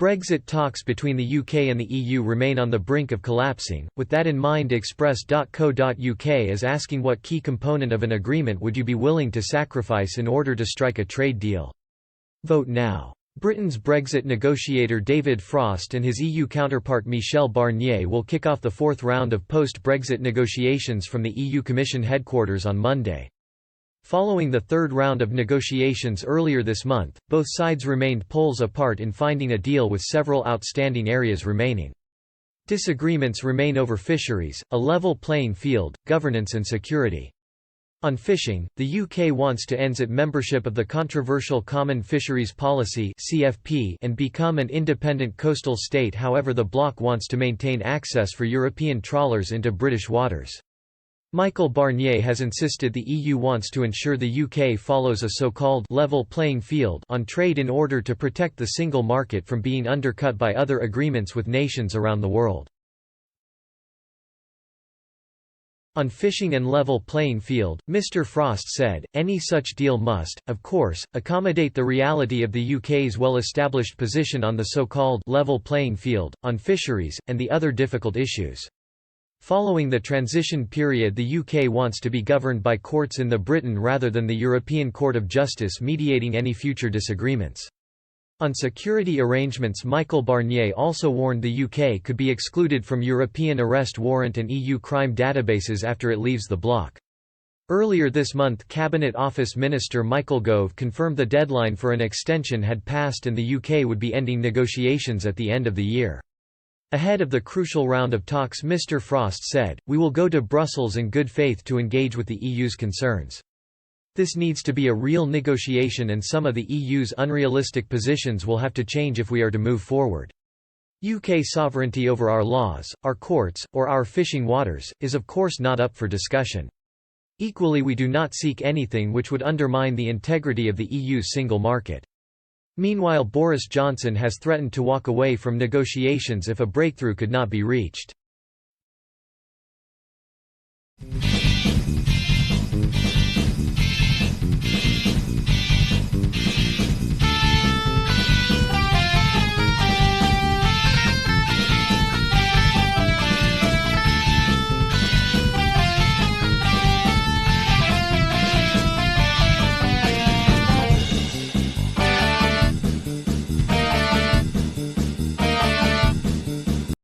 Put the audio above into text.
Brexit talks between the UK and the EU remain on the brink of collapsing. With that in mind, Express.co.uk is asking what key component of an agreement would you be willing to sacrifice in order to strike a trade deal? Vote now. Britain's Brexit negotiator David Frost and his EU counterpart Michel Barnier will kick off the fourth round of post-Brexit negotiations from the EU Commission headquarters on Monday. Following the third round of negotiations earlier this month, both sides remained poles apart in finding a deal with several outstanding areas remaining. Disagreements remain over fisheries, a level playing field, governance and security. On fishing, the UK wants to end its membership of the controversial Common Fisheries Policy (CFP) and become an independent coastal state. However, the bloc wants to maintain access for European trawlers into British waters. Michel Barnier has insisted the EU wants to ensure the UK follows a so-called level playing field on trade in order to protect the single market from being undercut by other agreements with nations around the world. On fishing and level playing field, Mr. Frost said, any such deal must, of course, accommodate the reality of the UK's well-established position on the so-called level playing field, on fisheries, and the other difficult issues. Following the transition period, the UK wants to be governed by courts in Britain rather than the European Court of Justice mediating any future disagreements. On security arrangements, Michel Barnier also warned the UK could be excluded from European arrest warrant and EU crime databases after it leaves the bloc. Earlier this month, Cabinet Office Minister Michael Gove confirmed the deadline for an extension had passed and the UK would be ending negotiations at the end of the year. Ahead of the crucial round of talks, Mr. Frost said, "We will go to Brussels in good faith to engage with the EU's concerns. This needs to be a real negotiation and some of the EU's unrealistic positions will have to change if we are to move forward. UK sovereignty over our laws, our courts, or our fishing waters, is of course not up for discussion. Equally, we do not seek anything which would undermine the integrity of the EU's single market." Meanwhile, Boris Johnson has threatened to walk away from negotiations if a breakthrough could not be reached.